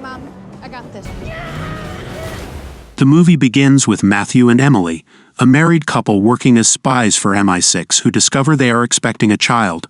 Mom. I got this. The movie begins with Matthew and Emily, a married couple working as spies for MI6 who discover they are expecting a child.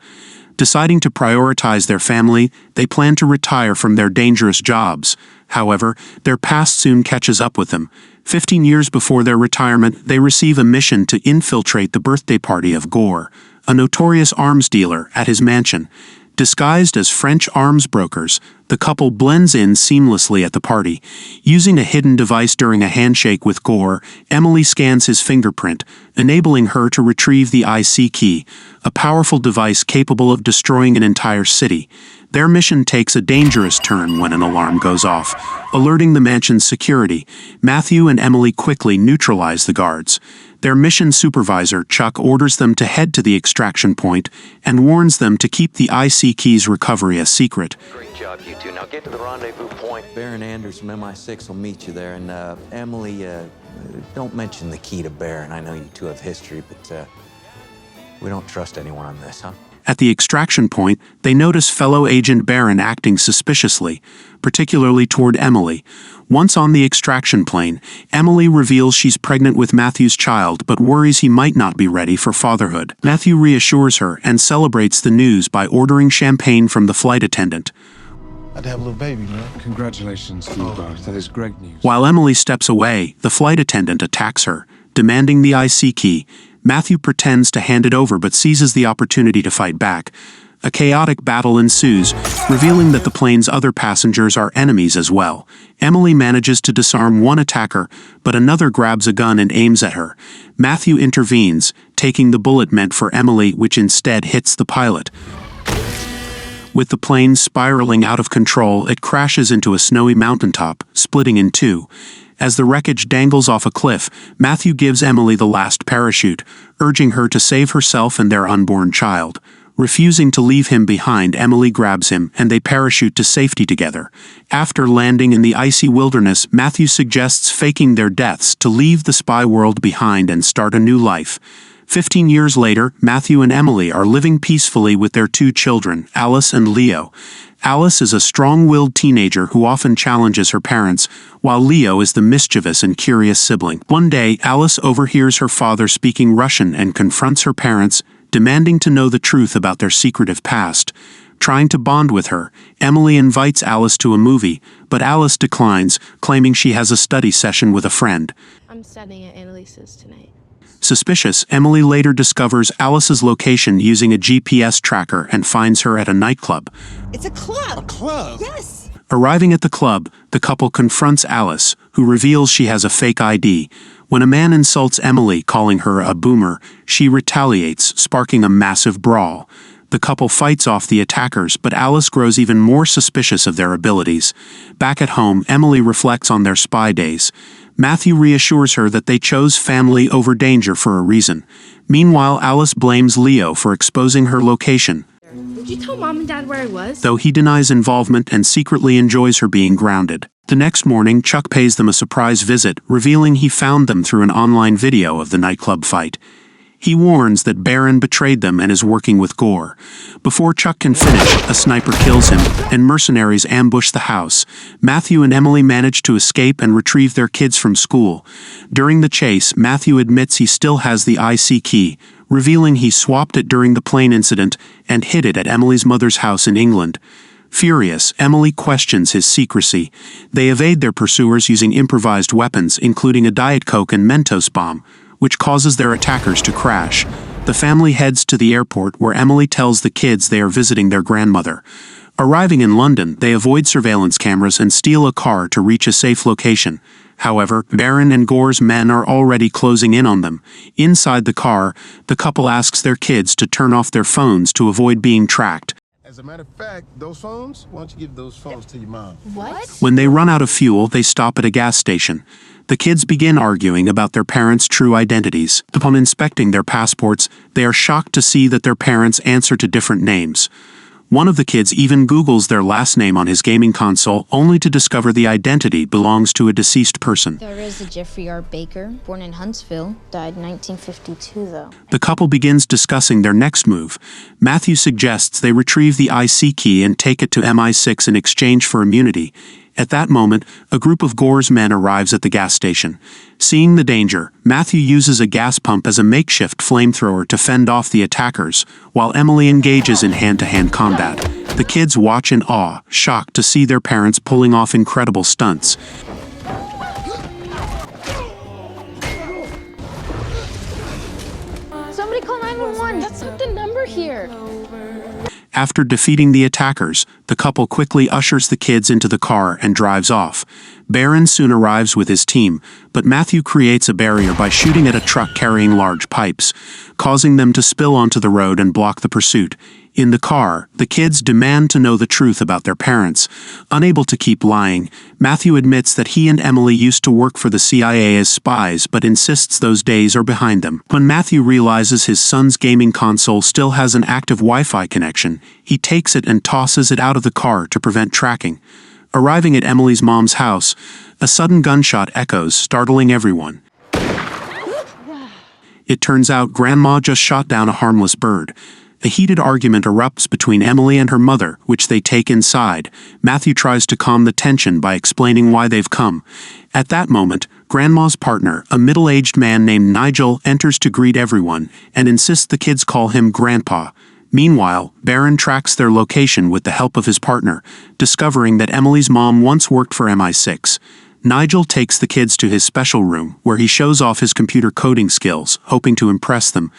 Deciding to prioritize their family, they plan to retire from their dangerous jobs. However, their past soon catches up with them. 15 years before their retirement, they receive a mission to infiltrate the birthday party of Gore, a notorious arms dealer, at his mansion. Disguised as French arms brokers, the couple blends in seamlessly at the party. Using a hidden device during a handshake with Gore, Emily scans his fingerprint, enabling her to retrieve the IC key, a powerful device capable of destroying an entire city. Their mission takes a dangerous turn when an alarm goes off, alerting the mansion's security. Matthew and Emily quickly neutralize the guards. Their mission supervisor, Chuck, orders them to head to the extraction point and warns them to keep the IC key's recovery a secret. Great job, you two. Now get to the rendezvous point. Baron Anders from MI6 will meet you there. And Emily, don't mention the key to Baron. I know you two have history, but we don't trust anyone on this, huh? At the extraction point, they notice fellow agent Baron acting suspiciously, particularly toward Emily. Once on the extraction plane, Emily reveals she's pregnant with Matthew's child but worries he might not be ready for fatherhood. Matthew reassures her and celebrates the news by ordering champagne from the flight attendant. I'd have a little baby, man. Congratulations to you both. That is great news. While Emily steps away, the flight attendant attacks her, demanding the IC key. Matthew pretends to hand it over but seizes the opportunity to fight back. A chaotic battle ensues, revealing that the plane's other passengers are enemies as well. Emily manages to disarm one attacker, but another grabs a gun and aims at her. Matthew intervenes, taking the bullet meant for Emily, which instead hits the pilot. With the plane spiraling out of control, it crashes into a snowy mountaintop, splitting in two. As the wreckage dangles off a cliff, Matthew gives Emily the last parachute, urging her to save herself and their unborn child. Refusing to leave him behind, Emily grabs him, and they parachute to safety together. After landing in the icy wilderness, Matthew suggests faking their deaths to leave the spy world behind and start a new life. 15 years later, Matthew and Emily are living peacefully with their two children, Alice and Leo. Alice is a strong-willed teenager who often challenges her parents, while Leo is the mischievous and curious sibling. One day, Alice overhears her father speaking Russian and confronts her parents, demanding to know the truth about their secretive past. Trying to bond with her, Emily invites Alice to a movie, but Alice declines, claiming she has a study session with a friend. I'm studying at Annalise's tonight. Suspicious, Emily later discovers Alice's location using a GPS tracker and finds her at a nightclub. It's a club! A club? Yes! Arriving at the club, the couple confronts Alice, who reveals she has a fake ID. When a man insults Emily, calling her a boomer, she retaliates, sparking a massive brawl. The couple fights off the attackers, but Alice grows even more suspicious of their abilities. Back at home, Emily reflects on their spy days. Matthew reassures her that they chose family over danger for a reason. Meanwhile, Alice blames Leo for exposing her location, Did you tell Mom and Dad where I was? though he denies involvement and secretly enjoys her being grounded. The next morning, Chuck pays them a surprise visit, revealing he found them through an online video of the nightclub fight. He warns that Baron betrayed them and is working with Gore. Before Chuck can finish, a sniper kills him, and mercenaries ambush the house. Matthew and Emily manage to escape and retrieve their kids from school. During the chase, Matthew admits he still has the IC key, revealing he swapped it during the plane incident and hid it at Emily's mother's house in England. Furious, Emily questions his secrecy. They evade their pursuers using improvised weapons, including a Diet Coke and Mentos bomb, which causes their attackers to crash. The family heads to the airport where Emily tells the kids they are visiting their grandmother. Arriving in London, they avoid surveillance cameras and steal a car to reach a safe location. However, Baron and Gore's men are already closing in on them. Inside the car, the couple asks their kids to turn off their phones to avoid being tracked. As a matter of fact, those phones, why don't you give those phones to your mom? What? When they run out of fuel, they stop at a gas station. The kids begin arguing about their parents' true identities. Upon inspecting their passports, they are shocked to see that their parents answer to different names. One of the kids even Googles their last name on his gaming console, only to discover the identity belongs to a deceased person. There is a Jeffrey R. Baker, born in Huntsville, died in 1952 though. The couple begins discussing their next move. Matthew suggests they retrieve the IC key and take it to MI6 in exchange for immunity. At that moment, a group of Gore's men arrives at the gas station. Seeing the danger, Matthew uses a gas pump as a makeshift flamethrower to fend off the attackers, while Emily engages in hand-to-hand combat. The kids watch in awe, shocked to see their parents pulling off incredible stunts. Somebody call 911. That's not the number here. After defeating the attackers, the couple quickly ushers the kids into the car and drives off. Baron soon arrives with his team, but Matthew creates a barrier by shooting at a truck carrying large pipes, causing them to spill onto the road and block the pursuit. In the car, the kids demand to know the truth about their parents. Unable to keep lying, Matthew admits that he and Emily used to work for the CIA as spies, but insists those days are behind them. When Matthew realizes his son's gaming console still has an active Wi-Fi connection, he takes it and tosses it out of the car to prevent tracking. Arriving at Emily's mom's house, a sudden gunshot echoes, startling everyone. It turns out Grandma just shot down a harmless bird. A heated argument erupts between Emily and her mother, which they take inside. Matthew tries to calm the tension by explaining why they've come. At that moment, Grandma's partner, a middle-aged man named Nigel, enters to greet everyone and insists the kids call him Grandpa. Meanwhile, Baron tracks their location with the help of his partner, discovering that Emily's mom once worked for MI6. Nigel takes the kids to his special room, where he shows off his computer coding skills, hoping to impress them.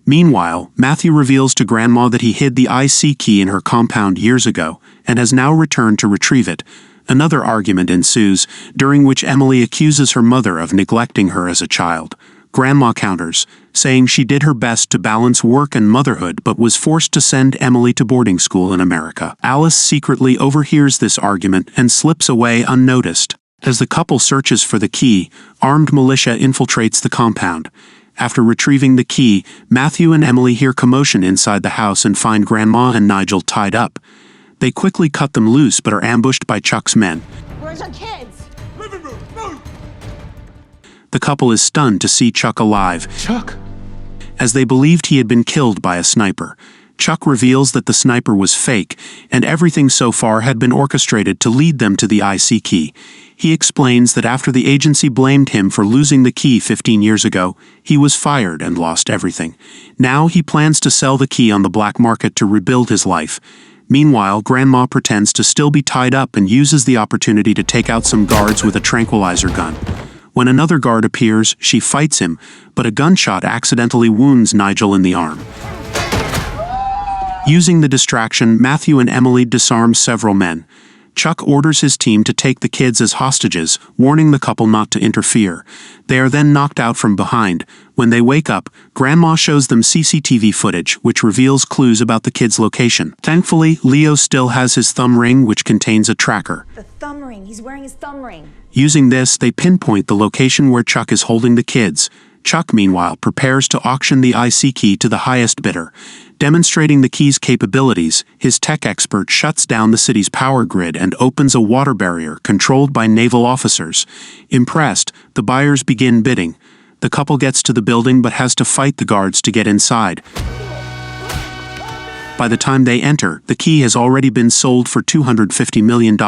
Meanwhile, Matthew reveals to Grandma that he hid the IC key in her compound years ago, and has now returned to retrieve it. Another argument ensues, during which Emily accuses her mother of neglecting her as a child. Grandma counters, saying she did her best to balance work and motherhood but was forced to send Emily to boarding school in America. Alice secretly overhears this argument and slips away unnoticed. As the couple searches for the key, armed militia infiltrates the compound. After retrieving the key, Matthew and Emily hear commotion inside the house and find Grandma and Nigel tied up. They quickly cut them loose but are ambushed by Chuck's men. Where's our kids? Living room, move! The couple is stunned to see Chuck alive, Chuck? as they believed he had been killed by a sniper. Chuck reveals that the sniper was fake, and everything so far had been orchestrated to lead them to the IC key. He explains that after the agency blamed him for losing the key 15 years ago, he was fired and lost everything. Now he plans to sell the key on the black market to rebuild his life. Meanwhile, Grandma pretends to still be tied up and uses the opportunity to take out some guards with a tranquilizer gun. When another guard appears, she fights him, but a gunshot accidentally wounds Nigel in the arm. Using the distraction, Matthew and Emily disarm several men. Chuck orders his team to take the kids as hostages, warning the couple not to interfere. They are then knocked out from behind. When they wake up, Grandma shows them CCTV footage, which reveals clues about the kids' location. Thankfully, Leo still has his thumb ring, which contains a tracker. The thumb ring. He's wearing his thumb ring. Using this, they pinpoint the location where Chuck is holding the kids. Chuck, meanwhile, prepares to auction the IC key to the highest bidder. Demonstrating the key's capabilities, his tech expert shuts down the city's power grid and opens a water barrier controlled by naval officers. Impressed, the buyers begin bidding. The couple gets to the building but has to fight the guards to get inside. By the time they enter, the key has already been sold for $250 million.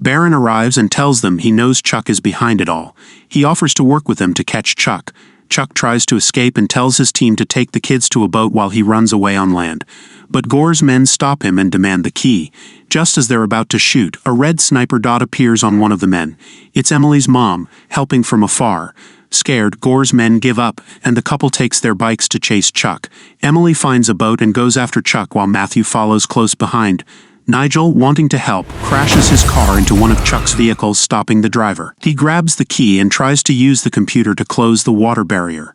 Baron arrives and tells them he knows Chuck is behind it all. He offers to work with them to catch Chuck. Chuck tries to escape and tells his team to take the kids to a boat while he runs away on land. But Gore's men stop him and demand the key. Just as they're about to shoot, a red sniper dot appears on one of the men. It's Emily's mom, helping from afar. Scared, Gore's men give up, and the couple takes their bikes to chase Chuck. Emily finds a boat and goes after Chuck while Matthew follows close behind. Nigel, wanting to help, crashes his car into one of Chuck's vehicles, stopping the driver. He grabs the key and tries to use the computer to close the water barrier.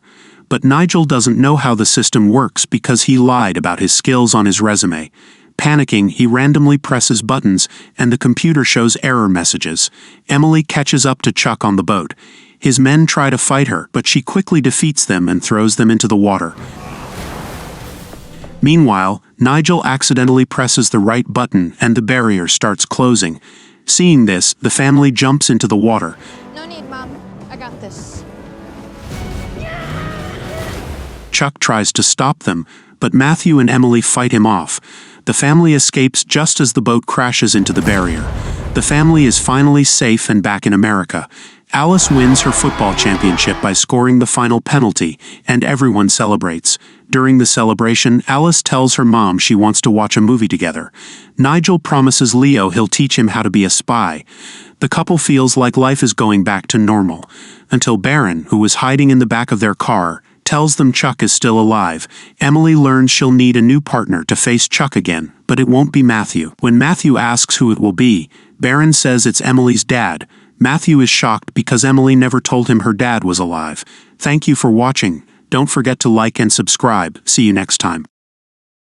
But Nigel doesn't know how the system works because he lied about his skills on his resume. Panicking, he randomly presses buttons, and the computer shows error messages. Emily catches up to Chuck on the boat. His men try to fight her, but she quickly defeats them and throws them into the water. Meanwhile, Nigel accidentally presses the right button and the barrier starts closing. Seeing this, the family jumps into the water. No need, Mom. I got this. Chuck tries to stop them, but Matthew and Emily fight him off. The family escapes just as the boat crashes into the barrier. The family is finally safe and back in America. Alice wins her football championship by scoring the final penalty, and everyone celebrates. During the celebration, Alice tells her mom she wants to watch a movie together. Nigel promises Leo he'll teach him how to be a spy. The couple feels like life is going back to normal, until Baron, who was hiding in the back of their car, tells them Chuck is still alive. Emily learns she'll need a new partner to face Chuck again, but it won't be Matthew. When Matthew asks who it will be, Baron says it's Emily's dad. Matthew is shocked because Emily never told him her dad was alive. Thank you for watching. Don't forget to like and subscribe. See you next time.